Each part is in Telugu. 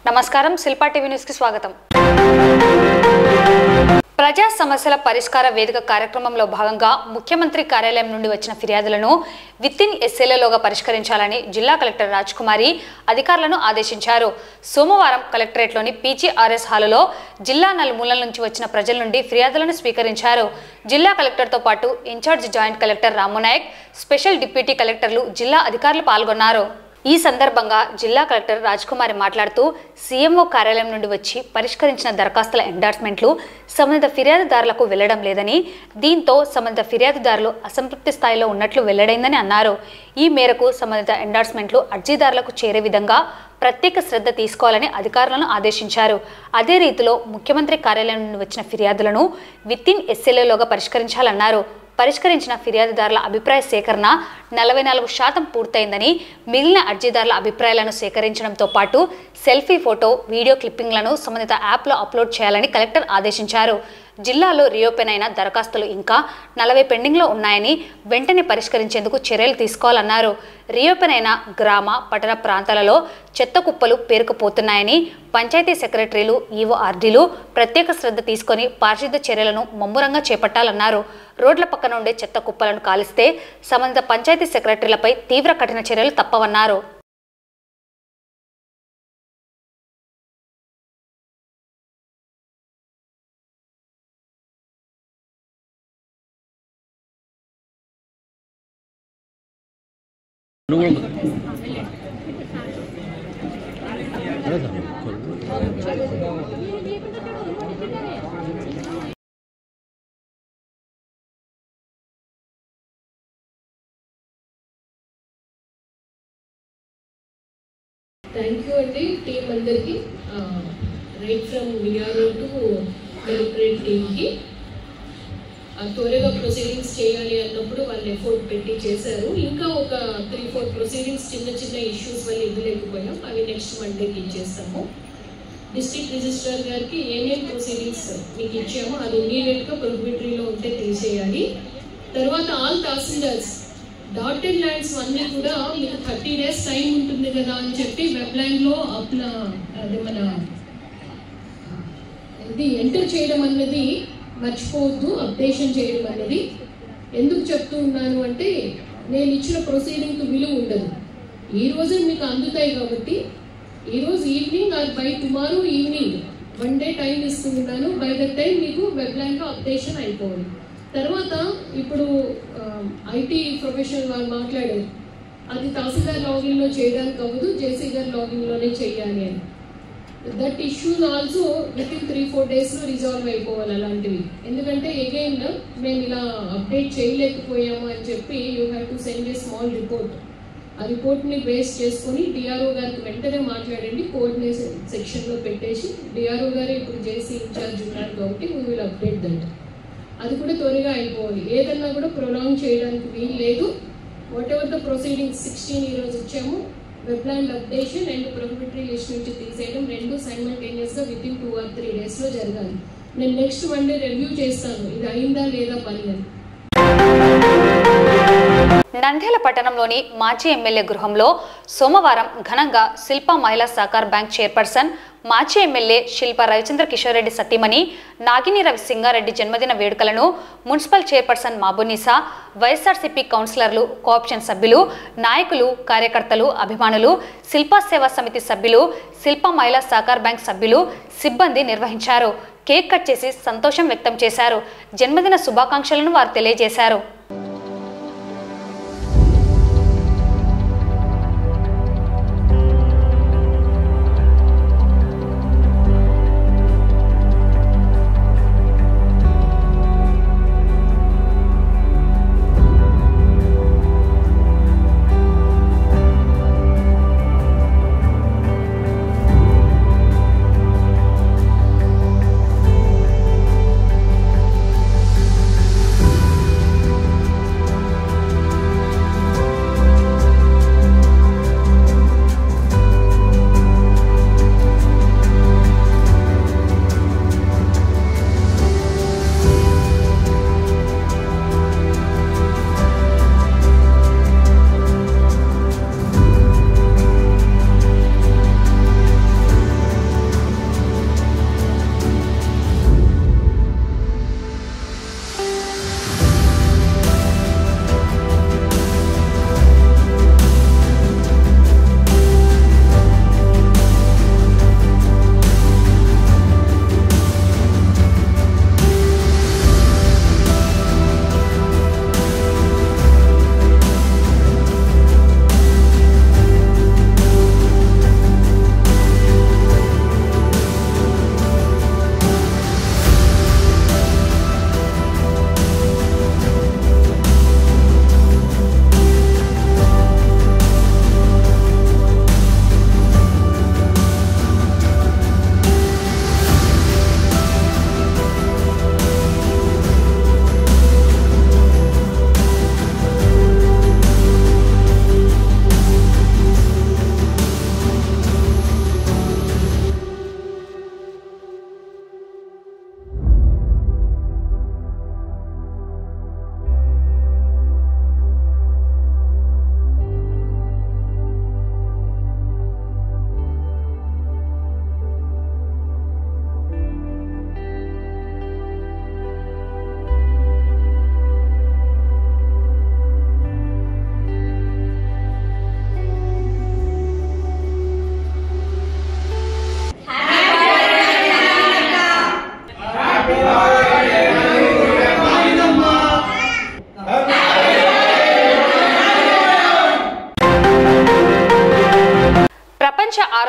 నమస్కారం, శిల్పా టీవీ న్యూస్ కి స్వాగతం. ప్రజా సమస్యల పరిష్కార వేదిక కార్యక్రమంలో భాగంగా ముఖ్యమంత్రి కార్యాలయం నుండి వచ్చిన ఫిర్యాదులను వితిన్ ఎస్ఎల్ఏలోగా పరిష్కరించాలని జిల్లా కలెక్టర్ రాజ్కుమారి అధికారులను ఆదేశించారు. సోమవారం కలెక్టరేట్లోని పీజీఆర్ఎస్ హాలులో జిల్లా నలుమూలల నుంచి వచ్చిన ప్రజల నుండి ఫిర్యాదులను స్వీకరించారు. జిల్లా కలెక్టర్తో పాటు incharge joint collector Ramunayak, special deputy కలెక్టర్లు, జిల్లా అధికారులు పాల్గొన్నారు. ఈ సందర్భంగా జిల్లా కలెక్టర్ రాజ్కుమారి మాట్లాడుతూ సీఎంఓ కార్యాలయం నుండి వచ్చి పరిష్కరించిన దరఖాస్తుల ఎండార్స్మెంట్లు సంబంధిత ఫిర్యాదుదారులకు వెళ్లడం లేదని, దీంతో సంబంధిత ఫిర్యాదుదారులు అసంతృప్తి స్థాయిలో ఉన్నట్లు వెల్లడైందని అన్నారు. ఈ మేరకు సంబంధిత ఎండార్స్మెంట్లు అర్జీదారులకు చేరే విధంగా ప్రత్యేక శ్రద్ధ తీసుకోవాలని అధికారులను ఆదేశించారు. అదే రీతిలో ముఖ్యమంత్రి కార్యాలయం నుండి వచ్చిన ఫిర్యాదులను వితిన్ ఎస్ఎల్ఏలోగా పరిష్కరించాలన్నారు. పరిష్కరించిన ఫిర్యాదుదారుల అభిప్రాయ సేకరణ 44% పూర్తయిందని, మిగిలిన అర్జీదారుల అభిప్రాయాలను సేకరించడంతో పాటు సెల్ఫీ ఫోటో, వీడియో క్లిప్పింగ్లను సంబంధిత యాప్లో అప్లోడ్ చేయాలని కలెక్టర్ ఆదేశించారు. జిల్లాలో రీఓపెన్ అయిన దరఖాస్తులు ఇంకా 40 పెండింగ్లో ఉన్నాయని, వెంటనే పరిష్కరించేందుకు చర్యలు తీసుకోవాలన్నారు. రీఓపెన్ అయిన గ్రామ, పట్టణ ప్రాంతాలలో చెత్త కుప్పలు పేరుకుపోతున్నాయని, పంచాయతీ సెక్రటరీలు, ఈఓఆర్డీలు ప్రత్యేక శ్రద్ధ తీసుకొని పారిశుద్ధ్య చర్యలను ముమ్మరంగా చేపట్టాలన్నారు. రోడ్ల పక్కన ఉండే చెత్త కుప్పలను కాలిస్తే సంబంధిత పంచాయతీ సెక్రటరీలపై తీవ్ర కఠిన చర్యలు తప్పవన్నారు. థ్యాంక్ యూ అండి టీం అందరికీ, right from VRO to collectorate టీమ్కి. త్వరగా ప్రొసీడింగ్స్ చేయాలి అన్నప్పుడు వాళ్ళు ఎఫోర్ట్ పెట్టి చేశారు. ఇంకా ఒక 3-4 ప్రొసీడింగ్స్ చిన్న ఇష్యూస్ వల్ల ఇవ్వలేకపోయాం, అవి నెక్స్ట్ మండేకి ఇచ్చేస్తాము. డిస్ట్రిక్ట్ రిజిస్ట్రార్ గారికి ఏమేమి ప్రొసీడింగ్స్ మీకు ఇచ్చామో అది ఇమీడియట్గా ప్రొహిబిటరీలో ఉంటే తీసేయాలి. తర్వాత ఆల్ తహసీల్దార్స్ డాటెడ్ ల్యాండ్స్ అన్నీ కూడా మీకు 30 days టైం ఉంటుంది కదా అని చెప్పి వెబ్లైన్లో అది మన ఇది ఎంటర్ చేయడం అన్నది మర్చిపోవద్దు, అప్డేషన్ చేయడం అన్నది. ఎందుకు చెప్తూ ఉన్నాను అంటే, నేను ఇచ్చిన ప్రొసీడింగ్కి విలువ ఉండదు. ఈరోజే మీకు అందుతాయి కాబట్టి ఈరోజు evening or by tomorrow evening 1 day time ఇస్తూ ఉన్నాను. బై ద టైం మీకు వెబ్లైన్లో అప్డేషన్ అయిపోవాలి. తర్వాత ఇప్పుడు ఐటీ ప్రొఫెషనల్ వాళ్ళు మాట్లాడారు, అది తహసీల్దార్ లాగిన్లో చేయడానికి అవ్వదు, జేసీ గారి లాగిన్లోనే చేయాలి అని. దట్ ఇష్యూస్ ఆల్సో వితిన్ 3-4 daysలో రిజాల్వ్ అయిపోవాలి అలాంటివి. ఎందుకంటే అగైన్ మేము ఇలా అప్డేట్ చేయలేకపోయాము అని చెప్పి you have to send a small report. ఆ రిపోర్ట్ని బేస్ చేసుకొని డిఆర్ఓ గారికి వెంటనే మాట్లాడండి, కోఆర్డినేషన్ సెక్షన్లో పెట్టేసి, డిఆర్ఓ గారు ఇప్పుడు జేసీ ఇన్ఛార్జ్ ఉన్నారు కాబట్టి వీ విల్ అప్డేట్ దట్. అది కూడా త్వరగా అయిపోవాలి, ఏదన్నా కూడా ప్రొలాంగ్ చేయడానికి వీలు లేదు. వాట్ ఎవర్ ద ప్రొసీడింగ్స్ 16 ఈరోజు ఇచ్చాము, వెబ్లైన్ అప్డేషన్ అండ్ ప్రొహిబిటరీ లిస్ట్ నుంచి తీసేయడం రెండు సైమల్టేనియస్గా వితిన్ 2 or 3 daysలో జరగాలి. నేను నెక్స్ట్ మండే రివ్యూ చేస్తాను ఇది అయిందా లేదా పని అని. నంద్యాల పట్టణంలోని మాజీ ఎమ్మెల్యే గృహంలో సోమవారం ఘనంగా శిల్ప మహిళా సహకార్ బ్యాంక్ చైర్పర్సన్, మాజీ ఎమ్మెల్యే శిల్ప రవిచంద్ర కిషోర్ రెడ్డి సతీమణి నాగిని రవి సింగారెడ్డి జన్మదిన వేడుకలను మున్సిపల్ చైర్పర్సన్ మాబునిసా, వైఎస్ఆర్సీపీ కౌన్సిలర్లు, కోఆప్షన్ సభ్యులు, నాయకులు, కార్యకర్తలు, అభిమానులు, శిల్పా సేవా సమితి సభ్యులు, శిల్ప మహిళా సహకార్ బ్యాంక్ సభ్యులు, సిబ్బంది నిర్వహించారు. కేక్ కట్ చేసి సంతోషం వ్యక్తం చేశారు. జన్మదిన శుభాకాంక్షలను వారు తెలియజేశారు.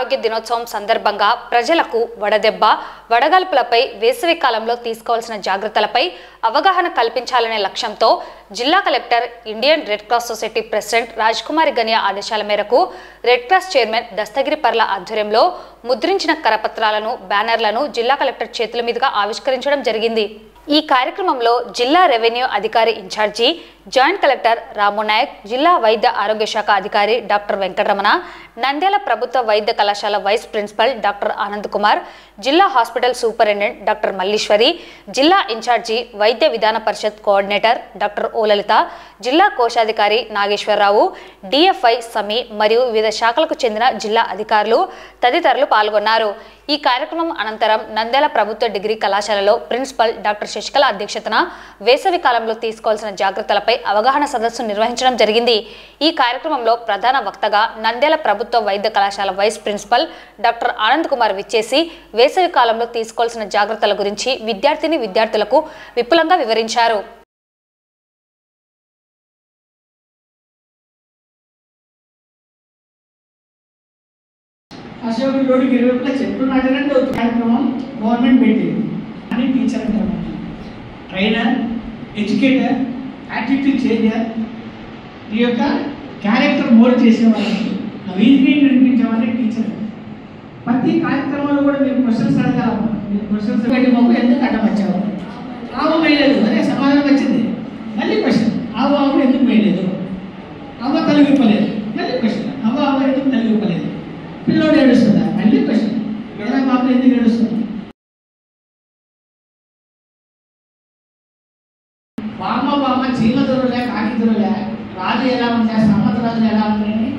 ఆరోగ్య దినోత్సవం సందర్భంగా ప్రజలకు వడదెబ్బ, వడగాల్పులపై వేసవి కాలంలో తీసుకోవాల్సిన జాగ్రత్తలపై అవగాహన కల్పించాలనే లక్ష్యంతో జిల్లా collector, Indian red cross society president Rajkumari Guinea ఆదేశాల మేరకు రెడ్ క్రాస్ చైర్మన్ దస్తగిరి పర్ల ఆధ్వర్యంలో ముద్రించిన కరపత్రాలను, బ్యానర్లను జిల్లా కలెక్టర్ చేతుల మీదుగా ఆవిష్కరించడం జరిగింది. ఈ కార్యక్రమంలో జిల్లా రెవెన్యూ అధికారి ఇన్ఛార్జి జాయింట్ కలెక్టర్ రాము నాయక్, జిల్లా వైద్య ఆరోగ్య శాఖ అధికారి డాక్టర్ వెంకటరమణ, నంద్యాల ప్రభుత్వ వైద్య కళాశాల vice principal doctor Anand Kumar, జిల్లా హాస్పిటల్ సూపరింటెండెంట్ డాక్టర్ మల్లీశ్వరి, జిల్లా ఇన్ఛార్జి వైద్య విధాన పరిషత్ కోఆర్డినేటర్ డాక్టర్ ఓలలిత, జిల్లా కోశాధికారి నాగేశ్వరరావు, డిఎఫ్ఐ సమీ మరియు వివిధ శాఖలకు చెందిన జిల్లా అధికారులు తదితరులు పాల్గొన్నారు. ఈ కార్యక్రమం అనంతరం నంద్యాల ప్రభుత్వ డిగ్రీ కళాశాలలో ప్రిన్సిపల్ డాక్టర్ శశికళ అధ్యక్షతన వేసవి కాలంలో తీసుకోవాల్సిన జాగ్రత్తలపై అవగాహన సదస్సు నిర్వహించడం జరిగింది. ఈ కార్యక్రమంలో ప్రధాన వక్తగా నంద్యాల ప్రభుత్వ వైద్య కళాశాల vice principal doctor Anand Kumar విచ్చేసి వేసవి కాలంలో తీసుకోవాల్సిన జాగ్రత్తల గురించి విద్యార్థులకు విపులంగా వివరించారు. అశోక్ రోడ్డుకి ఇరువైపులా చెట్లు నాటడానికి ఒక కార్యక్రమం గవర్నమెంట్ పెట్టింది. అని టీచర్ అంటారు, ట్రైనర్, ఎడ్యుకేటర్, యాటిట్యూడ్ చేంజర్, ఈ యొక్క క్యారెక్టర్ మోల్డ్ చేసేవాళ్ళు, రీజనింగ్ నడిపించేవాళ్ళే టీచర్. ప్రతి కార్యక్రమంలో కూడా మీరు క్వశ్చన్స్ అడగాలి. మీరు క్వశ్చన్స్ పెట్టి మాకు ఎందుకు అడ్డం వచ్చావు, ఆవు వేయలేదు అదే సమాధానం వచ్చింది. మళ్ళీ క్వశ్చన్, ఆవు ఎందుకు వేయలేదు, అవ్వ తలగిప్పలేదు, మళ్ళీ క్వశ్చన్, అవ్వ ఎందుకు తలగిప్పలేదు, పిల్లోడు ఏడుస్తుందా, మళ్ళీ క్వశ్చన్, ఎలా బాబు ఎందుకు ఏడుస్తుంది, బామ్మ చీమ దొరలే, కాకి దొరలే, రాజు ఎలా ఉంటాయి, సామంత రాజులు ఎలా ఉంటాయని.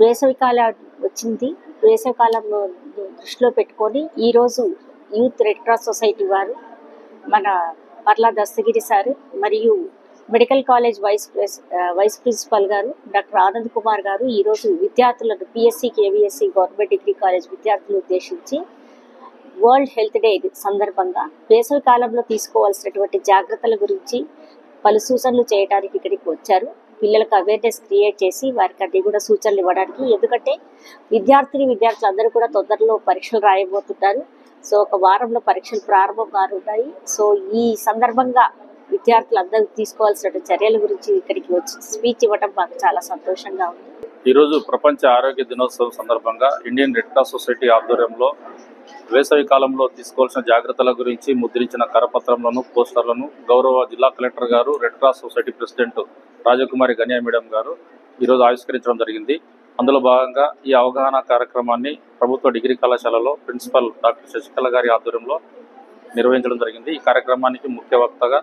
వేసవికాలం వచ్చింది. వేసవికాలంలో దృష్టిలో పెట్టుకొని ఈరోజు యూత్ రెడ్ క్రాస్ సొసైటీ వారు, మన పర్లా దస్తగిరి సార్ మరియు మెడికల్ కాలేజ్ వైస్ ప్రిన్సిపల్ గారు డాక్టర్ ఆనంద్ కుమార్ గారు ఈరోజు విద్యార్థులను PSC, KVSC government degree college విద్యార్థులు ఉద్దేశించి వరల్డ్ హెల్త్ డే సందర్భంగా వేసవి కాలంలో తీసుకోవాల్సినటువంటి జాగ్రత్తల గురించి పలు సూచనలు చేయడానికి ఇక్కడికి వచ్చారు. పిల్లలకు అవేర్నెస్ క్రియేట్ చేసి వారికి అన్ని కూడా సూచనలు ఇవ్వడానికి. ఎందుకంటే విద్యార్థులు అందరూ కూడా తొందరలో పరీక్షలు రాయబోతున్నారు. సో ఒక వారంలో పరీక్షలు ప్రారంభం కానున్నాయి. సో ఈ సందర్భంగా విద్యార్థులందరూ తీసుకోవాల్సిన చర్యల గురించి ఇక్కడికి వచ్చి స్పీచ్ ఇవ్వడం మాకు చాలా సంతోషంగా ఉంది. ఈరోజు ప్రపంచ ఆరోగ్య దినోత్సవం సందర్భంగా ఇండియన్ రెడ్ క్రాస్ సొసైటీ ఆధ్వర్యంలో వేసవి కాలంలో తీసుకోవాల్సిన జాగ్రత్తల గురించి ముద్రించిన కరపత్రంలను, పోస్టర్లను గౌరవ జిల్లా కలెక్టర్ గారు, రెడ్ క్రాస్ సొసైటీ ప్రెసిడెంట్ రాజకుమారి గనియా మేడం గారు ఈరోజు ఆవిష్కరించడం జరిగింది. అందులో భాగంగా ఈ అవగాహన కార్యక్రమాన్ని ప్రభుత్వ డిగ్రీ కళాశాలలో ప్రిన్సిపల్ డాక్టర్ శశికళ గారి ఆధ్వర్యంలో నిర్వహించడం జరిగింది. ఈ కార్యక్రమానికి ముఖ్య వక్తగా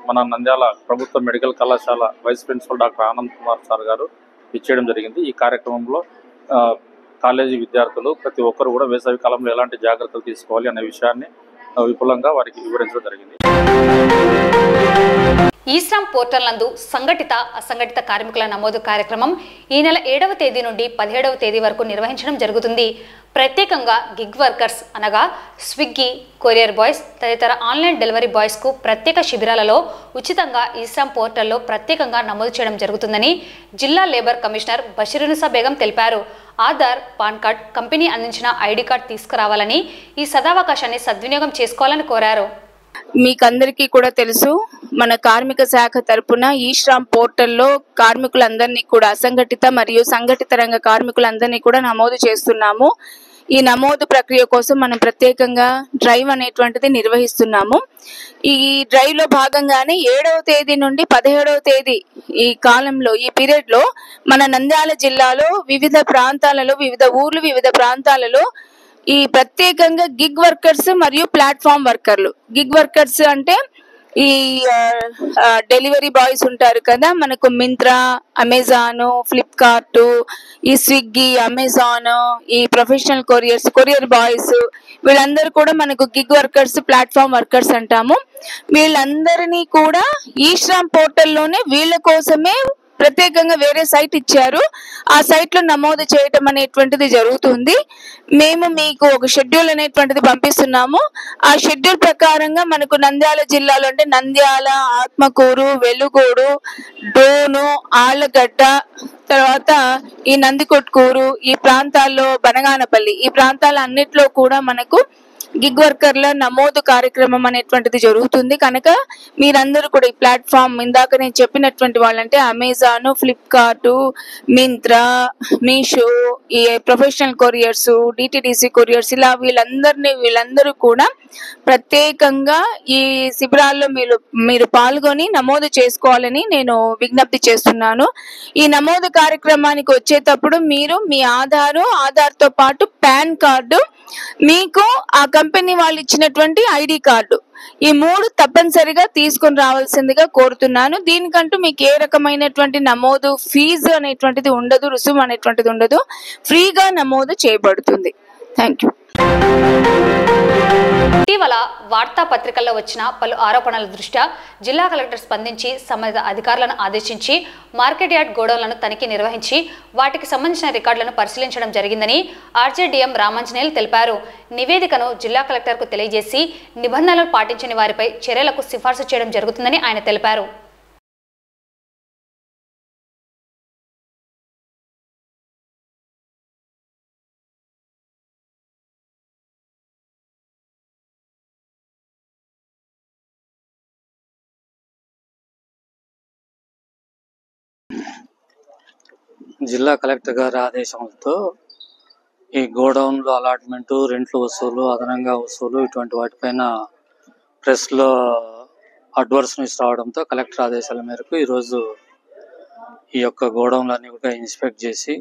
మన నంద్యాల ప్రభుత్వ మెడికల్ కళాశాల vice principal doctor Anand Kumar sir గారు ఇచ్చేయడం జరిగింది. ఈ కార్యక్రమంలో కాలేజీ విద్యార్థులు ప్రతి ఒక్కరు కూడా వేసవి కాలంలో ఎలాంటి జాగ్రత్తలు తీసుకోవాలి అనే విషయాన్ని విపులంగా వారికి వివరించడం జరిగింది. ఈశ్రామ్ పోర్టల్ నందు సంఘటిత, అసంఘటిత కార్మికుల నమోదు కార్యక్రమం ఈ నెల 7వ తేదీ నుండి 17వ తేదీ వరకు నిర్వహించడం జరుగుతుంది. ప్రత్యేకంగా గిగ్ వర్కర్స్ అనగా స్విగ్గీ, కొరియర్ బాయ్స్ తదితర ఆన్లైన్ డెలివరీ బాయ్స్కు ప్రత్యేక శిబిరాలలో ఉచితంగా ఈశ్రామ్ పోర్టల్లో ప్రత్యేకంగా నమోదు చేయడం జరుగుతుందని జిల్లా లేబర్ కమిషనర్ బషీరునిసా బేగం తెలిపారు. ఆధార్, పాన్ కార్డ్, కంపెనీ అందించిన ఐడి కార్డ్ తీసుకురావాలని, ఈ సదావకాశాన్ని సద్వినియోగం చేసుకోవాలని కోరారు. మీకందరికీ కూడా తెలుసు, మన కార్మిక శాఖ తరపున ఈశ్రామ్ పోర్టల్లో కార్మికులందరినీ కూడా అసంఘటిత మరియు సంఘటిత రంగ కార్మికులందరినీ కూడా నమోదు చేస్తున్నాము. ఈ నమోదు ప్రక్రియ కోసం మనం ప్రత్యేకంగా డ్రైవ్ అనేటువంటిది నిర్వహిస్తున్నాము. ఈ డ్రైవ్ లో భాగంగానే 7వ తేదీ నుండి 17వ తేదీ ఈ కాలంలో, ఈ పీరియడ్ లో మన నంద్యాల జిల్లాలో వివిధ ప్రాంతాలలో, వివిధ ఊర్లు, వివిధ ప్రాంతాలలో ఈ ప్రత్యేకంగా గిగ్ వర్కర్స్ మరియు ప్లాట్ఫామ్ వర్కర్లు. గిగ్ వర్కర్స్ అంటే ఈ డెలివరీ బాయ్స్ ఉంటారు కదా, మనకు మింత్రా, అమెజాన్, ఫ్లిప్కార్ట్, ఈ స్విగ్గీ, అమెజాన్, ఈ ప్రొఫెషనల్ కొరియర్ బాయ్స్, వీళ్ళందరూ కూడా మనకు గిగ్ వర్కర్స్, ప్లాట్ఫామ్ వర్కర్స్ అంటాము. వీళ్ళందరినీ కూడా ఈశ్రామ్ పోర్టల్లోనే వీళ్ళ కోసమే ప్రత్యేకంగా వేరే సైట్ ఇచ్చారు. ఆ సైట్ లో నమోదు చేయటం అనేటువంటిది జరుగుతుంది. మేము మీకు ఒక షెడ్యూల్ అనేటువంటిది పంపిస్తున్నాము. ఆ షెడ్యూల్ ప్రకారంగా మనకు నంద్యాల జిల్లాలో అంటే నంద్యాల, ఆత్మకూరు, వెలుగోడు, డోను, ఆళ్లగడ్డ, తర్వాత ఈ నందికొట్కూరు, ఈ ప్రాంతాల్లో బనగానపల్లి, ఈ ప్రాంతాల అన్నిట్లో కూడా మనకు గిగ్ వర్కర్ల నమోదు కార్యక్రమం అనేటువంటిది జరుగుతుంది. కనుక మీరందరూ కూడా ఈ ప్లాట్ఫామ్ ఇందాక నేను చెప్పినటువంటి వాళ్ళంటే అమెజాన్, ఫ్లిప్కార్ట్, మింత్రా, మీషో, ఈ ప్రొఫెషనల్ కొరియర్స్, డిటిడిసి కొరియర్స్, ఇలా వీళ్ళందరూ కూడా ప్రత్యేకంగా ఈ శిబిరాల్లో మీరు పాల్గొని నమోదు చేసుకోవాలని నేను విజ్ఞప్తి చేస్తున్నాను. ఈ నమోదు కార్యక్రమానికి వచ్చేటప్పుడు మీరు మీ ఆధార్తో పాటు పాన్ కార్డు, మీకు ఆ కంపెనీ వాళ్ళు ఇచ్చినటువంటి ఐడి కార్డు, ఈ 3 తప్పనిసరిగా తీసుకొని రావాల్సిందిగా కోరుతున్నాను. దీనికంటూ మీకు ఏ రకమైనటువంటి నమోదు ఫీజు అనేటువంటిది ఉండదు, రుసుము అనేటువంటిది ఉండదు, ఫ్రీగా నమోదు చేయబడుతుంది. Thank you. ఇటీవల వార్తాపత్రికల్లో వచ్చిన పలు ఆరోపణల దృష్ట్యా జిల్లా కలెక్టర్ స్పందించి సంబంధిత అధికారులను ఆదేశించి మార్కెట్ యార్డ్ గోడౌన్లను తనిఖీ నిర్వహించి వాటికి సంబంధించిన రికార్డులను పరిశీలించడం జరిగిందని ఆర్జేడీఎం రామాంజనేయులు తెలిపారు. నివేదికను జిల్లా కలెక్టర్కు తెలియజేసి నిబంధనలు పాటించని వారిపై చర్యలకు సిఫార్సు చేయడం జరుగుతుందని ఆయన తెలిపారు. జిల్లా కలెక్టర్ గారి ఆదేశంతో ఈ గోడౌన్లు అలాట్మెంటు, రెంట్లు వసూలు, అదనంగా వసూలు ఇటువంటి వాటిపైన ప్రెస్లో అడ్వర్స్ న్యూస్ రావడంతో కలెక్టర్ ఆదేశాల మేరకు ఈరోజు ఈ యొక్క గోడౌన్లన్నీ కూడా ఇన్స్పెక్ట్ చేసి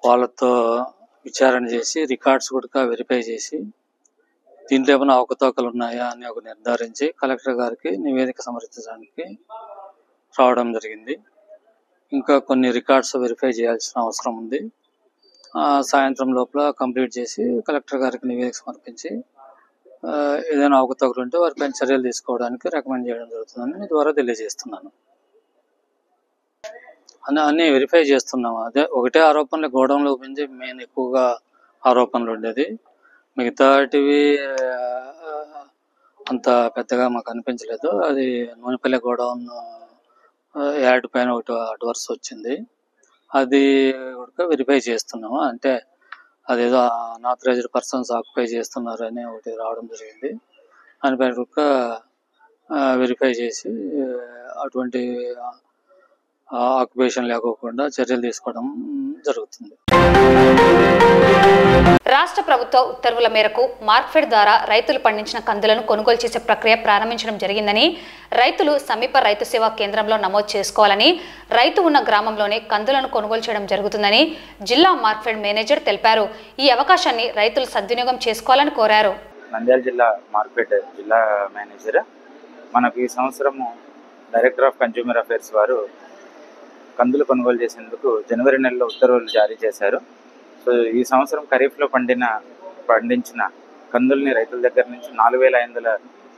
వాళ్ళతో విచారణ చేసి రికార్డ్స్ కూడా వెరిఫై చేసి దీంట్లో ఏమైనా అవకతవకలు ఉన్నాయా అని ఒక నిర్ధారించి కలెక్టర్ గారికి నివేదిక సమర్పించడానికి రావడం జరిగింది. ఇంకా కొన్ని రికార్డ్స్ వెరిఫై చేయాల్సిన అవసరం ఉంది. సాయంత్రం లోపల కంప్లీట్ చేసి కలెక్టర్ గారికి నివేదిక సమర్పించి ఏదైనా అవకతవకలు ఉంటే వారిపైన చర్యలు తీసుకోవడానికి రికమెండ్ చేయడం జరుగుతుందని మీ ద్వారా తెలియజేస్తున్నాను. అన్నీ వెరిఫై చేస్తున్నాము. అదే ఒకటే ఆరోపణలు గోడౌన్లో గురించి మెయిన్ ఎక్కువగా ఆరోపణలు ఉండేది. మిగతాటివి అంత పెద్దగా మాకు అనిపించలేదు. అది నూనెపల్లి గోడౌన్ యార్డ్ పైన ఒకటి అడ్వర్స్ వచ్చింది, అది కూడా వెరిఫై చేస్తున్నాము. అంటే అదేదో అన్ఆథరైజ్డ్ పర్సన్స్ ఆక్యుపై చేస్తున్నారు అని ఒకటి రావడం జరిగింది. దానిపైన కూడా వెరిఫై చేసి అటువంటి ఆక్యుపేషన్ లేకోకుండా చర్యలు తీసుకోవడం జరుగుతుంది. రాష్ట్ర ప్రభుత్వ ఉత్తర్వుల మేరకు మార్క్ఫెడ్ ద్వారా రైతులు పండించిన కందులను కొనుగోలు చేసే ప్రక్రియ ప్రారంభించడం జరిగిందని, రైతులు సమీప రైతు సేవా కేంద్రంలో నమోదు చేసుకోవాలని, రైతు ఉన్న గ్రామంలోనే కందులను కొనుగోలు చేయడం జరుగుతుందని జిల్లా మార్క్ఫెడ్ మేనేజర్ తెలిపారు. ఈ అవకాశాన్ని రైతులు సద్వినియోగం చేసుకోవాలని కోరారు. నంద్యాల జిల్లా మార్క్ఫెడ్ జిల్లా మేనేజర్ మనకు ఈ సంవత్సరము డైరెక్టర్ ఆఫ్ కన్జ్యూమర్ అఫైర్స్ వారు కందులు కొనుగోలు చేసేందుకు జనవరి నెలలో ఉత్తర్వులు జారీ చేశారు. సో ఈ సంవత్సరం ఖరీఫ్లో పండించిన కందుల్ని రైతుల దగ్గర నుంచి 4,500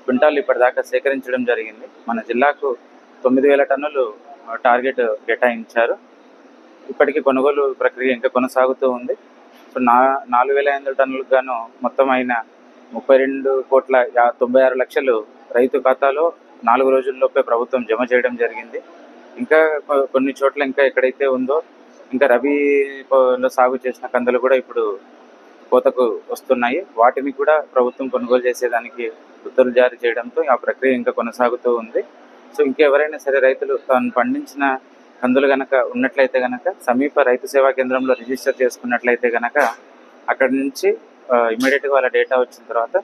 క్వింటాలు ఇప్పటిదాకా సేకరించడం జరిగింది. మన జిల్లాకు 9,000 టన్నులు టార్గెట్ కేటాయించారు. ఇప్పటికీ కొనుగోలు ప్రక్రియ ఇంకా కొనసాగుతూ ఉంది. సో 4,500 టన్నులకు గాను మొత్తం అయిన 32,96,00,000 రైతు ఖాతాలో 4 రోజుల్లోపే ప్రభుత్వం జమ చేయడం జరిగింది. ఇంకా కొన్ని చోట్ల ఇంకా ఎక్కడైతే ఉందో ఇంకా రబీలో సాగు చేసిన కందులు కూడా ఇప్పుడు కోతకు వస్తున్నాయి. వాటిని కూడా ప్రభుత్వం కొనుగోలు చేసేదానికి ఉత్తర్వులు జారీ చేయడంతో ఆ ప్రక్రియ ఇంకా కొనసాగుతూ ఉంది. సో ఇంకెవరైనా సరే రైతులు తాను పండించిన కందులు కనుక ఉన్నట్లయితే కనుక సమీప రైతు సేవా కేంద్రంలో రిజిస్టర్ చేసుకున్నట్లయితే కనుక అక్కడి నుంచి ఇమ్మీడియట్గా వాళ్ళ డేటా వచ్చిన తర్వాత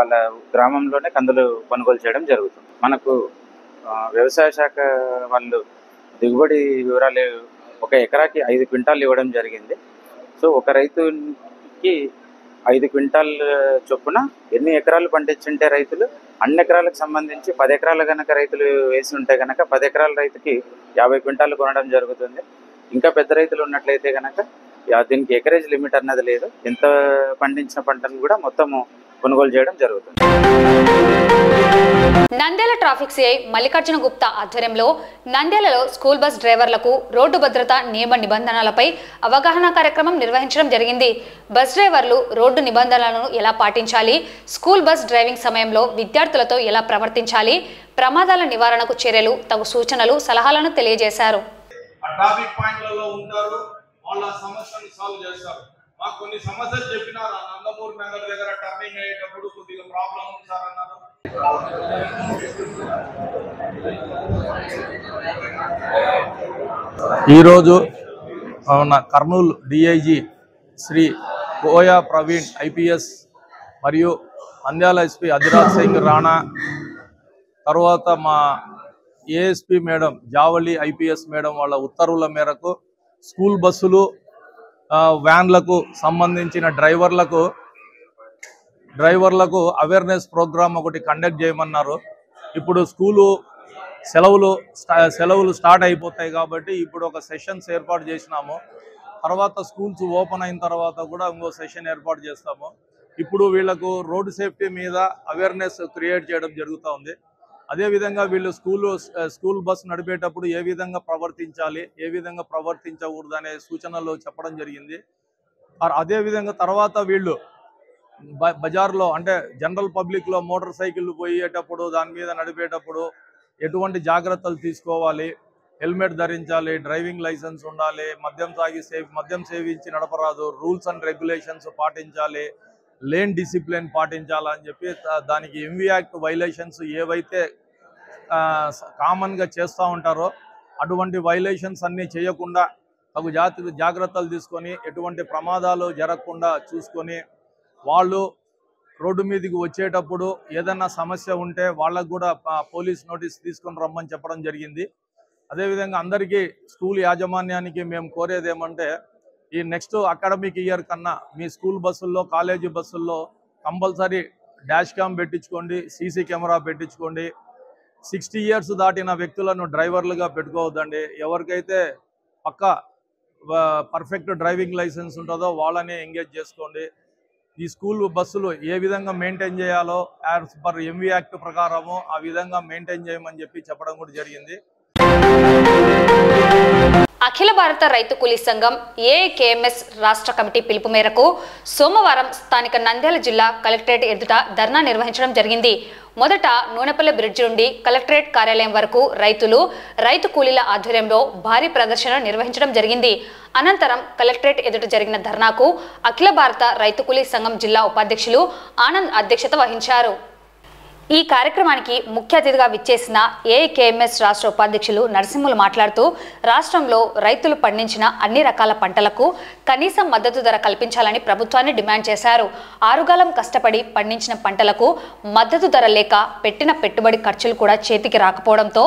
వాళ్ళ గ్రామంలోనే కందులు కొనుగోలు చేయడం జరుగుతుంది. మనకు వ్యవసాయ శాఖ వాళ్ళు దిగుబడి వివరాలు ఒక ఎకరాకి 5 క్వింటాలు ఇవ్వడం జరిగింది. సో ఒక రైతుకి 5 క్వింటాల్ చొప్పున ఎన్ని ఎకరాలు పండించుంటే రైతులు అన్ని ఎకరాలకు సంబంధించి 10 ఎకరాలు కనుక రైతులు వేసి ఉంటే కనుక 10 ఎకరాల రైతుకి 50 క్వింటాలు కొనడం జరుగుతుంది. ఇంకా పెద్ద రైతులు ఉన్నట్లయితే కనుక దీనికి ఎకరేజ్ లిమిట్ అన్నది లేదు, ఎంత పండించిన పంటను కూడా మొత్తము కొనుగోలు చేయడం జరుగుతుంది. నంద్యాల ట్రాఫిక్ సిఐ మల్లికార్జున గుప్తా ఆధ్వర్యంలో నంద్యాలలో స్కూల్ బస్ డ్రైవర్లకు రోడ్డు భద్రతా నియమ నిబంధనలపై అవగాహన కార్యక్రమం నిర్వహించడం జరిగింది. బస్ డ్రైవర్లు రోడ్డు నిబంధనలను ఎలా పాటించాలి, స్కూల్ బస్ డ్రైవింగ్ సమయంలో విద్యార్థులతో ఎలా ప్రవర్తించాలి, ప్రమాదాల నివారణకు చర్యలు, తగు సూచనలు, సలహాలను తెలియజేశారు. మాకు కొన్ని సమస్యలు చెప్పినారు. నందమూరి నగర్ దగ్గర టర్నింగ్ అయ్యేటప్పుడు కొద్దిగా ప్రాబ్లం ఉంది సార్ అన్నారు. ఈరోజు కర్నూలు డిఐజీ శ్రీ కోయా ప్రవీణ్ ఐపీఎస్ మరియు నంద్యాల ఎస్పీ అధిరాజ్ సింగ్ రాణా, తర్వాత మా ASP madam Javali IPS madam వాళ్ళ ఉత్తర్వుల మేరకు స్కూల్ బస్సులు వ్యాన్లకు సంబంధించిన డ్రైవర్లకు అవేర్నెస్ ప్రోగ్రామ్ ఒకటి కండక్ట్ చేయమన్నారు. ఇప్పుడు సెలవులు స్టార్ట్ అయిపోతాయి కాబట్టి ఇప్పుడు ఒక సెషన్స్ ఏర్పాటు చేసినాము. తర్వాత స్కూల్స్ ఓపెన్ అయిన తర్వాత కూడా ఇంకో సెషన్ ఏర్పాటు చేస్తాము. ఇప్పుడు వీళ్ళకు రోడ్డు సేఫ్టీ మీద అవేర్నెస్ క్రియేట్ చేయడం జరుగుతూ ఉంది. అదేవిధంగా వీళ్ళు స్కూల్ బస్ నడిపేటప్పుడు ఏ విధంగా ప్రవర్తించాలి, ఏ విధంగా ప్రవర్తించకూడదు అనే సూచనలు చెప్పడం జరిగింది. అదేవిధంగా తర్వాత వీళ్ళు బజార్లో అంటే జనరల్ పబ్లిక్లో మోటార్ సైకిళ్ళు పోయేటప్పుడు దాని మీద నడిపేటప్పుడు ఎటువంటి జాగ్రత్తలు తీసుకోవాలి, హెల్మెట్ ధరించాలి, డ్రైవింగ్ లైసెన్స్ ఉండాలి, మద్యం సేవించి నడపరాదు, రూల్స్ అండ్ రెగ్యులేషన్స్ పాటించాలి, లేన్ డిసిప్లిన్ పాటించాలని చెప్పి దానికి ఎంవి యాక్ట్ వైలేషన్స్ ఏవైతే కామన్గా చేస్తూ ఉంటారో అటువంటి వైలేషన్స్ అన్నీ చేయకుండా తగు జాగ్రత్తలు తీసుకొని ఎటువంటి ప్రమాదాలు జరగకుండా చూసుకొని వాళ్ళు రోడ్డు మీదకి వచ్చేటప్పుడు ఏదన్నా సమస్య ఉంటే వాళ్ళకు కూడా పోలీస్ నోటీస్ తీసుకొని రమ్మని చెప్పడం జరిగింది. అదేవిధంగా అందరికీ స్కూల్ యాజమాన్యానికి మేము కోరేది ఏమంటే ఈ నెక్స్ట్ అకాడమిక్ ఇయర్ కన్నా మీ స్కూల్ బస్సుల్లో కాలేజీ బస్సుల్లో కంపల్సరీ డాష్ క్యామ్ పెట్టించుకోండి, సీసీ కెమెరా పెట్టించుకోండి. 60 years దాటిన వ్యక్తులను డ్రైవర్లుగా పెట్టుకోవద్దండి. ఎవరికైతే పర్ఫెక్ట్ డ్రైవింగ్ లైసెన్స్ ఉంటుందో వాళ్ళని ఎంగేజ్ చేసుకోండి. ఈ స్కూల్ బస్సులు ఏ విధంగా మెయింటైన్ చేయాలో యాజ్ పర్ ఎంవి యాక్ట్ ప్రకారము ఆ విధంగా మెయింటైన్ చేయమని చెప్పడం కూడా జరిగింది. అఖిల భారత రైతు కూలీ సంఘం ఏఐకేఎంఎస్ రాష్ట్ర కమిటీ పిలుపు మేరకు సోమవారం స్థానిక నంద్యాల జిల్లా కలెక్టరేట్ ఎదుట ధర్నా నిర్వహించడం జరిగింది. మొదట నూనెపల్లి బ్రిడ్జి నుండి కలెక్టరేట్ కార్యాలయం వరకు రైతు కూలీల ఆధ్వర్యంలో భారీ ప్రదర్శన నిర్వహించడం జరిగింది. అనంతరం కలెక్టరేట్ ఎదుట జరిగిన ధర్నాకు అఖిల భారత రైతు కూలీ సంఘం జిల్లా ఉపాధ్యక్షులు ఆనంద్ అధ్యక్షత వహించారు. ఈ కార్యక్రమానికి ముఖ్య అతిథిగా విచ్చేసిన ఏఐకేఎంఎస్ రాష్ట్ర ఉపాధ్యక్షులు నరసింహులు మాట్లాడుతూ రాష్ట్రంలో రైతులు పండించిన అన్ని రకాల పంటలకు కనీస మద్దతు ధర కల్పించాలని ప్రభుత్వాన్ని డిమాండ్ చేశారు. ఆరుగాలం కష్టపడి పండించిన పంటలకు మద్దతు ధర లేక పెట్టిన పెట్టుబడి ఖర్చులు కూడా చేతికి రాకపోవడంతో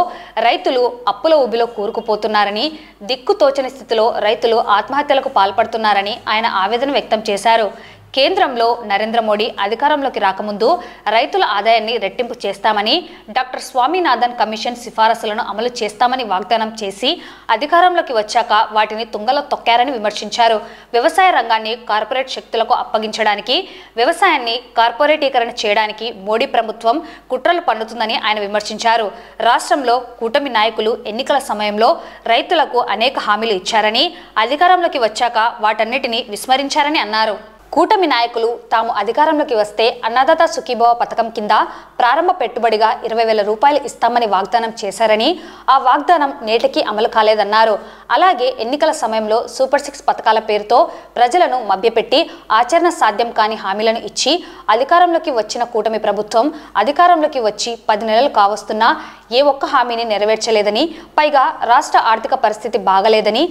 రైతులు అప్పుల ఊబిలో కూరుకుపోతున్నారని, దిక్కుతోచని స్థితిలో రైతులు ఆత్మహత్యలకు పాల్పడుతున్నారని ఆయన ఆవేదన వ్యక్తం చేశారు. కేంద్రంలో నరేంద్ర మోడీ అధికారంలోకి రాకముందు రైతుల ఆదాయాన్ని రెట్టింపు చేస్తామని, డాక్టర్ స్వామినాథన్ కమిషన్ సిఫారసులను అమలు చేస్తామని వాగ్దానం చేసి అధికారంలోకి వచ్చాక వాటిని తుంగలో తొక్కారని విమర్శించారు. వ్యవసాయ రంగాన్ని కార్పొరేట్ శక్తులకు అప్పగించడానికి, వ్యవసాయాన్ని కార్పొరేటీకరణ చేయడానికి మోడీ ప్రభుత్వం కుట్రలు పన్నుతుందని ఆయన విమర్శించారు. రాష్ట్రంలో కూటమి నాయకులు ఎన్నికల సమయంలో రైతులకు అనేక హామీలు ఇచ్చారని, అధికారంలోకి వచ్చాక వాటన్నిటిని విస్మరించారని అన్నారు. కూటమి నాయకులు తాము అధికారంలోకి వస్తే అన్నదాత సుఖీభవ పథకం కింద ప్రారంభ పెట్టుబడిగా 20,000 రూపాయలు ఇస్తామని వాగ్దానం చేశారని, ఆ వాగ్దానం నేటికి అమలు కాలేదన్నారు. అలాగే ఎన్నికల సమయంలో సూపర్ 6 పథకాల పేరుతో ప్రజలను మభ్యపెట్టి ఆచరణ సాధ్యం కాని హామీలను ఇచ్చి అధికారంలోకి వచ్చిన కూటమి ప్రభుత్వం అధికారంలోకి వచ్చి 10 నెలలు కావస్తున్నా ఏ ఒక్క హామీని నెరవేర్చలేదని, పైగా రాష్ట్ర ఆర్థిక పరిస్థితి బాగలేదని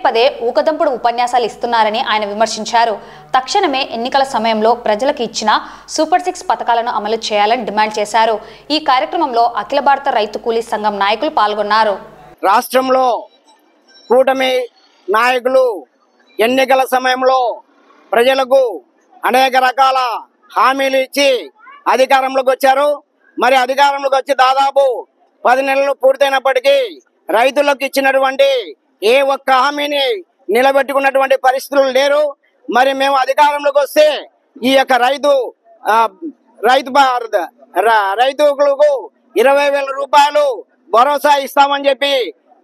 పదే ఊకదంపుడు ఉపన్యాసాలు ఇస్తున్నారని ఆయన విమర్శించారు. తక్షణమే ఎన్నికల సమయంలో ప్రజలకు ఇచ్చిన సూపర్ 6 పథకాలను అమలు చేయాలని డిమాండ్ చేశారు. ఈ కార్యక్రమంలో అఖిల భారత రైతు కూలీ సంఘం నాయకులు పాల్గొన్నారు. రాష్ట్రంలో కూటమి నాయకులు ఎన్నికల సమయంలో ప్రజలకు అనేక రకాల హామీలు ఇచ్చి అధికారంలోకి వచ్చారు. మరి అధికారంలోకి వచ్చి దాదాపు 10 నెలలు పూర్తయినప్పటికీ రైతులకు ఇచ్చినటువంటి ఏ ఒక్క హామీని నిలబెట్టుకున్నటువంటి పరిస్థితులు లేరు. మరి మేము అధికారంలోకి వస్తే ఈ యొక్క రైతులకు 20,000 రూపాయలు భరోసా ఇస్తామని చెప్పి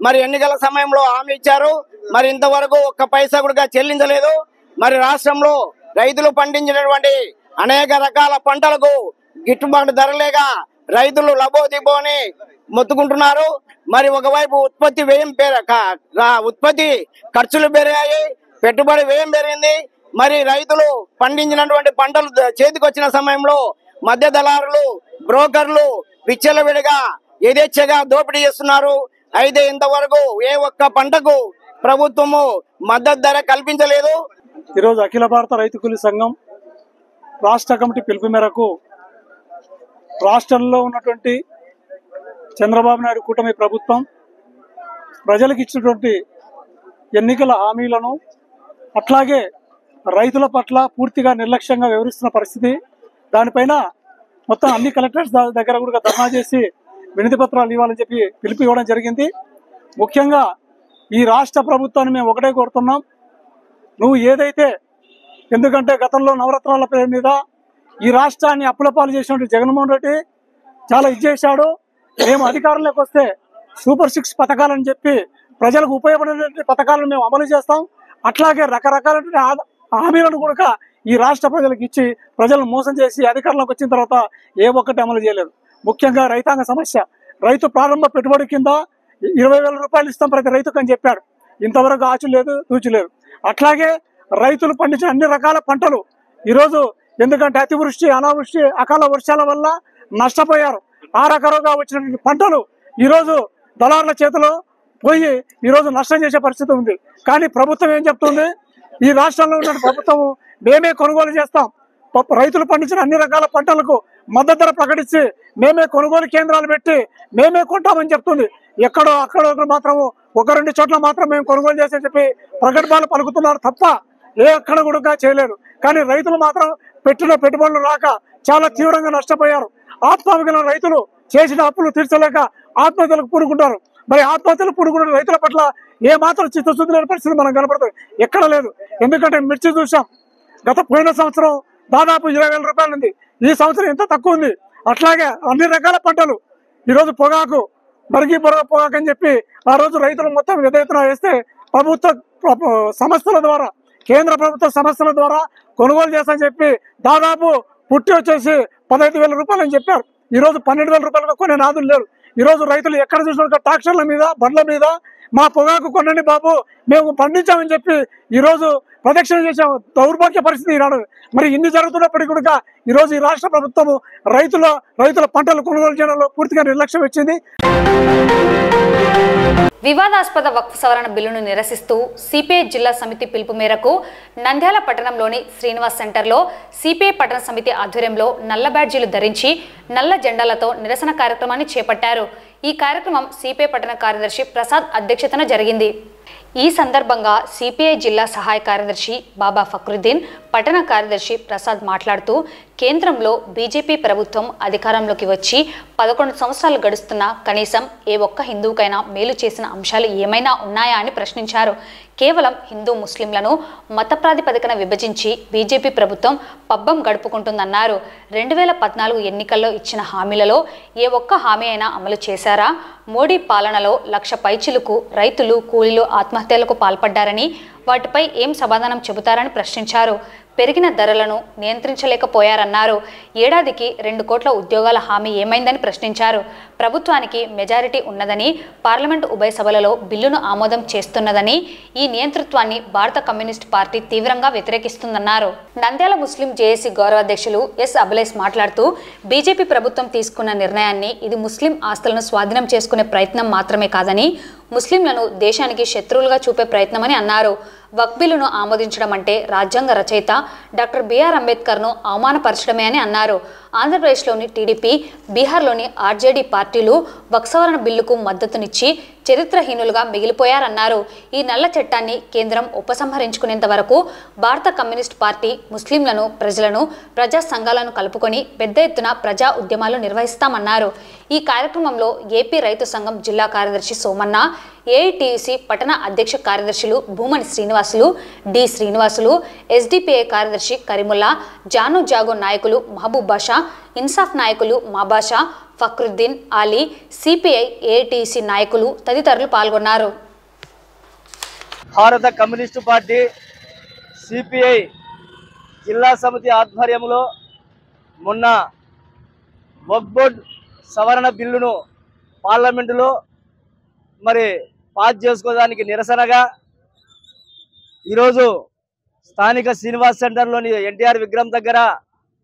మరి ఎన్నికల సమయంలో హామీ ఇచ్చారు. మరి ఇంతవరకు ఒక్క పైసా కూడా చెల్లించలేదు. మరి రాష్ట్రంలో రైతులు పండించినటువంటి అనేక రకాల పంటలకు గిట్టుబాటు ధర లేక రైతులు లబోదిబోని మొత్తుకుంటున్నారు. మరి ఒకవైపు ఉత్పత్తి ఖర్చులు పెరిగాయి, పెట్టుబడి వ్యయం పెరిగింది. మరి రైతులు పండించినటువంటి పంటలు చేతికి వచ్చిన సమయంలో మధ్య దళారులు, బ్రోకర్లు విచ్చలవిడిగా యథేచ్ఛగా దోపిడీ చేస్తున్నారు. అయితే ఇంతవరకు ఏ ఒక్క పంటకు ప్రభుత్వము మద్దతు ధర కల్పించలేదు. ఈరోజు అఖిల భారత రైతు కూలీ సంఘం రాష్ట్ర కమిటీ పిలుపు మేరకు రాష్ట్రంలో ఉన్నటువంటి చంద్రబాబు నాయుడు కూటమి ప్రభుత్వం ప్రజలకు ఇచ్చినటువంటి ఎన్నికల హామీలను అట్లాగే రైతుల పట్ల పూర్తిగా నిర్లక్ష్యంగా వ్యవహరిస్తున్న పరిస్థితి. దానిపైన మొత్తం అన్ని కలెక్టర్స్ దగ్గర కూడా ధర్నా చేసి వినతి పత్రాలు ఇవ్వాలని చెప్పి పిలుపు ఇవ్వడం జరిగింది. ముఖ్యంగా ఈ రాష్ట్ర ప్రభుత్వాన్ని మేము ఒకటే కోరుతున్నాం, నువ్వు ఏదైతే, ఎందుకంటే గతంలో నవరత్నాల పేరు మీద ఈ రాష్ట్రాన్ని అప్పుల పాలు చేసినటువంటి జగన్మోహన్ రెడ్డి చాలా ఇచ్చేశాడు. మేము అధికారంలోకి వస్తే సూపర్ 6 పథకాలని చెప్పి ప్రజలకు ఉపయోగపడేటువంటి పథకాలను మేము అమలు చేస్తాం. అట్లాగే రకరకాల హామీలను కూడా ఈ రాష్ట్ర ప్రజలకు ఇచ్చి ప్రజలను మోసం చేసి అధికారంలోకి వచ్చిన తర్వాత ఏ ఒక్కటి అమలు చేయలేదు. ముఖ్యంగా రైతాంగ సమస్య, రైతు ప్రారంభ పెట్టుబడి కింద 20,000 రూపాయలు ఇస్తాం ప్రతి రైతుకు అని చెప్పాడు. ఇంతవరకు ఆచు లేదు, తూచి లేదు. అట్లాగే రైతులు పండించిన అన్ని రకాల పంటలు ఈరోజు ఎందుకంటే అతివృష్టి, అనావృష్టి, అకాల వర్షాల వల్ల నష్టపోయారు. ఆ రకాలుగా వచ్చినటువంటి పంటలు ఈరోజు దళారుల చేతిలో పోయి ఈరోజు నష్టం చేసే పరిస్థితి ఉంది. కానీ ప్రభుత్వం ఏం చెప్తుంది, ఈ రాష్ట్రంలో ఉన్న ప్రభుత్వం మేమే కొనుగోలు చేస్తాం, రైతులు పండించిన అన్ని రకాల పంటలకు మద్దతు ధర ప్రకటించి మేమే కొనుగోలు కేంద్రాలు పెట్టి మేమే కొంటామని చెప్తుంది. ఎక్కడో అక్కడ మాత్రము 1-2 చోట్ల మాత్రం మేము కొనుగోలు చేసని చెప్పి ప్రకటనలు పలుకుతున్నారు తప్ప ఏ అక్కడ కూడా చేయలేదు. కానీ రైతులు మాత్రం పెట్టిన పెట్టుబడులు రాక చాలా తీవ్రంగా నష్టపోయారు. ఆత్మహత్యల రైతులు చేసిన అప్పులు తీర్చలేక ఆత్మహత్యలకు పూనుకుంటారు. మరి ఆత్మహత్యలు పూనుకున్న రైతుల పట్ల ఏ మాత్రం చిత్తశుద్ధి లేని పరిస్థితి మనం కనపడుతుంది, ఎక్కడ లేదు. ఎందుకంటే మిర్చి చూసాం, పోయిన సంవత్సరం దాదాపు 20,000 రూపాయలు ఉంది, ఈ సంవత్సరం ఎంత తక్కువ ఉంది. అట్లాగే అన్ని రకాల పంటలు ఈరోజు పొగాకు, మరిగి పొగాకు అని చెప్పి ఆ రోజు రైతులు మొత్తం ఎదురెత్తున వేస్తే ప్రభుత్వ సంస్థల ద్వారా, కేంద్ర ప్రభుత్వ సంస్థల ద్వారా కొనుగోలు చేస్తామని చెప్పి దాదాపు పుట్టి వచ్చేసి 15,000 రూపాయలు అని చెప్పారు. ఈరోజు 12,000 రూపాయలకు కొనే నాదులు లేరు. ఈరోజు రైతులు ఎక్కడ చూసినా ట్రాక్టర్ల మీద, బండ్ల మీద మా పొగాకు కొనండి బాబు మేము పండించామని చెప్పి ఈరోజు ప్రదక్షిణ చేసే దౌర్భాగ్య పరిస్థితి ఈనాడు. మరి ఇన్ని జరుగుతున్నప్పటికీ కూడా ఈరోజు ఈ రాష్ట్ర ప్రభుత్వము రైతుల పంటలు కొనుగోలు చేయడంలో పూర్తిగా నిర్లక్ష్యం వచ్చింది. వివాదాస్పద వక్ఫ్ సవరణ బిల్లును నిరసిస్తూ సిపిఐ జిల్లా సమితి పిలుపు మేరకు నంద్యాల పట్టణంలోని శ్రీనివాస్ సెంటర్లో సిపిఐ పట్టణ సమితి ఆధ్వర్యంలో నల్ల బ్యాడ్జీలు ధరించి నల్ల జెండాలతో నిరసన కార్యక్రమాన్ని చేపట్టారు. ఈ కార్యక్రమం సిపిఐ పట్టణ కార్యదర్శి ప్రసాద్ అధ్యక్షతన జరిగింది. ఈ సందర్భంగా సిపిఐ జిల్లా సహాయ కార్యదర్శి బాబా ఫక్రుద్దీన్, పట్టణ కార్యదర్శి ప్రసాద్ మాట్లాడుతూ కేంద్రంలో బీజేపీ ప్రభుత్వం అధికారంలోకి వచ్చి 11 సంవత్సరాలు గడుస్తున్నా కనీసం ఏ ఒక్క హిందువుకైనా మేలు చేసిన అంశాలు ఏమైనా ఉన్నాయా అని ప్రశ్నించారు. కేవలం హిందూ ముస్లింలను మత ప్రాతిపదికన విభజించి బీజేపీ ప్రభుత్వం పబ్బం గడుపుకుంటుందన్నారు. 2014 ఎన్నికల్లో ఇచ్చిన హామీలలో ఏ ఒక్క హామీ అయినా అమలు చేశారా? మోడీ పాలనలో 1,00,000 పైచిలకు రైతులు, కూలీలు ఆత్మహత్యలకు పాల్పడ్డారని, వాటిపై ఏం సమాధానం చెబుతారని ప్రశ్నించారు. పెరిగిన ధరలను నియంత్రించలేకపోయారన్నారు. ఏడాదికి 2 కోట్ల ఉద్యోగాల హామీ ఏమైందని ప్రశ్నించారు. ప్రభుత్వానికి మెజారిటీ ఉన్నదని, పార్లమెంటు ఉభయ సభలలో బిల్లును ఆమోదం చేస్తున్నదని, ఈ నియంతృత్వాన్ని భారత కమ్యూనిస్ట్ పార్టీ తీవ్రంగా వ్యతిరేకిస్తుందన్నారు. నంద్యాల ముస్లిం జేఏసీ గౌరవాధ్యక్షులు ఎస్ అబలేస్ మాట్లాడుతూ బీజేపీ ప్రభుత్వం తీసుకున్న నిర్ణయాన్ని ఇది ముస్లిం ఆస్తులను స్వాధీనం చేసుకునే ప్రయత్నం మాత్రమే కాదని, ముస్లింలను దేశానికి శత్రువులుగా చూపే ప్రయత్నమని అన్నారు. వక్ఫ్ బిల్లును ఆమోదించడం అంటే రాజ్యాంగ రచయిత డాక్టర్ బిఆర్ అంబేద్కర్ను అవమానపరచడమే అని అన్నారు. ఆంధ్రప్రదేశ్లోని టీడీపీ, బీహార్లోని ఆర్జేడీ పార్టీలు వక్ఫ్ సవరణ బిల్లుకు మద్దతునిచ్చి చరిత్రహీనులుగా మిగిలిపోయారన్నారు. ఈ నల్ల చట్టాన్ని కేంద్రం ఉపసంహరించుకునేంత వరకు భారత కమ్యూనిస్ట్ పార్టీ ముస్లింలను, ప్రజలను, ప్రజా సంఘాలను కలుపుకొని పెద్ద ఎత్తున ప్రజా ఉద్యమాలు నిర్వహిస్తామన్నారు. ఈ కార్యక్రమంలో ఏపీ రైతు సంఘం జిల్లా కార్యదర్శి సోమన్న, ఏఐటీయూసీ పట్టణ అధ్యక్ష కార్యదర్శులు భూమని శ్రీనివాసులు, డి శ్రీనివాసులు, ఎస్డిపిఐ కార్యదర్శి కరీముల్లా, జాను జాగో నాయకులు మహబూబ్ బాషా, ఇన్సాఫ్ నాయకులు మాబాషా, ఫక్రుద్దీన్, అలీ, సిపిఐ, ఏఐటీసీ నాయకులు తదితరులు పాల్గొన్నారు. భారత కమ్యూనిస్టు పార్టీ సిపిఐ జిల్లా సమితి ఆధ్వర్యంలో మొన్న వక్ఫ్ బోర్డ్ సవరణ బిల్లును పార్లమెంటులో మరి పాస్ చేసుకోవడానికి నిరసనగా ఈరోజు స్థానిక శ్రీనివాస్ సెంటర్లోని ఎన్టీఆర్ విగ్రహం దగ్గర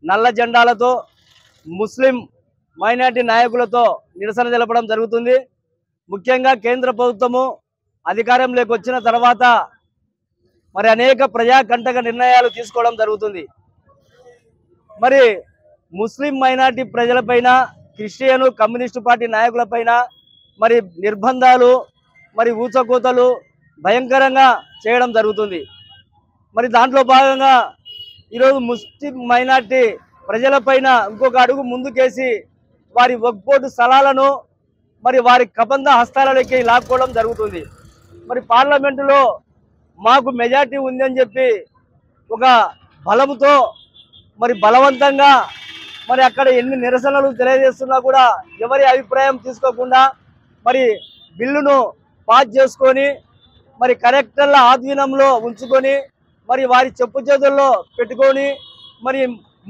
నల్ల జెండాలతో ముస్లిం మైనార్టీ నాయకులతో నిరసన తెలపడం జరుగుతుంది. ముఖ్యంగా కేంద్ర ప్రభుత్వము అధికారంలోకి వచ్చిన తర్వాత మరి అనేక ప్రజాకంటక నిర్ణయాలు తీసుకోవడం జరుగుతుంది. మరి ముస్లిం మైనార్టీ ప్రజలపైన, క్రిస్టియన్ కమ్యూనిస్టు పార్టీ నాయకులపైన మరి నిర్బంధాలు, మరి ఊచకోతలు భయంకరంగా చేయడం జరుగుతుంది. మరి దాంట్లో భాగంగా ఈరోజు ముస్లిం మైనార్టీ ప్రజలపైన ఇంకొక అడుగు ముందుకేసి వారి వక్ఫ్ బోర్డు స్థలాలను మరి వారి కబంధ హస్తాలలోకి లాక్కోవడం జరుగుతుంది. మరి పార్లమెంటులో మాకు మెజార్టీ ఉందని చెప్పి ఒక బలముతో మరి బలవంతంగా మరి అక్కడ ఎన్ని నిరసనలు తెలియజేస్తున్నా కూడా ఎవరి అభిప్రాయం తీసుకోకుండా మరి బిల్లును పాస్ చేసుకొని మరి కలెక్టర్ల ఆధీనంలో ఉంచుకొని మరి వారి చెప్పు చేతుల్లో పెట్టుకొని మరి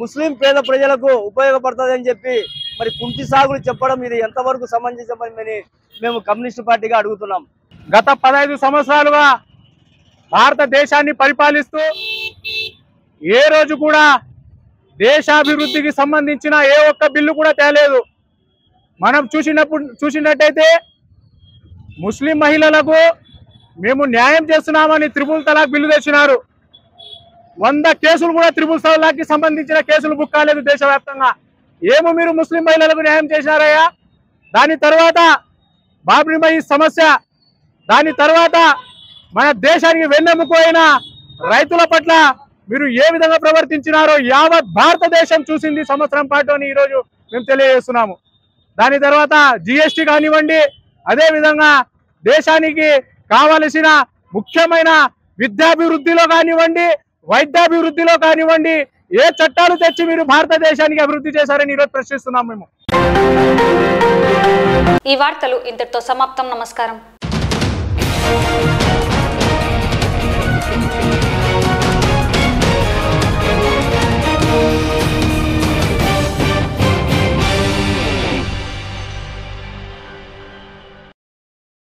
ముస్లిం పేద ప్రజలకు ఉపయోగపడుతుందని చెప్పి మరి కుంటి సాగులు చెప్పడం ఇది ఎంతవరకు సమంజసమని మేము కమ్యూనిస్టు పార్టీగా అడుగుతున్నాం. గత 15 సంవత్సరాలుగా భారతదేశాన్ని పరిపాలిస్తూ ఏ రోజు కూడా దేశాభివృద్ధికి సంబంధించిన ఏ ఒక్క బిల్లు కూడా తేలేదు. మనం చూసినట్టయితే ముస్లిం మహిళలకు మేము న్యాయం చేస్తున్నామని త్రిపుల్ తలాక్ బిల్లు తెచ్చినారు. 100 కేసులు కూడా త్రిపుల్ తలాక్కి సంబంధించిన కేసులు బుక్ కాలేదు దేశవ్యాప్తంగా. ఏమో మీరు ముస్లిం మహిళలకు న్యాయం చేసినారయ్యా? దాని తర్వాత బాబ్రీ మసీద్ సమస్య, దాని తర్వాత మన దేశానికి వెన్నెముక అయిన రైతుల పట్ల మీరు ఏ విధంగా ప్రవర్తించినారో యావత్ భారతదేశం చూసింది సంవత్సరం పాటు అని ఈరోజు మేము తెలియజేస్తున్నాము. దాని తర్వాత జిఎస్టీ కానివ్వండి, అదేవిధంగా దేశానికి కావలసిన ముఖ్యమైన విద్యాభివృద్ధిలో కానివ్వండి, వైద్యాభివృద్ధిలో కానివ్వండి, ఏ చట్టాలు తెచ్చి మీరు భారతదేశానికి అభివృద్ధి చేశారని ఈరోజు ప్రశ్నిస్తున్నాం మేము. ఈ వార్తలు ఇంతటితో సమాప్తం. నమస్కారం.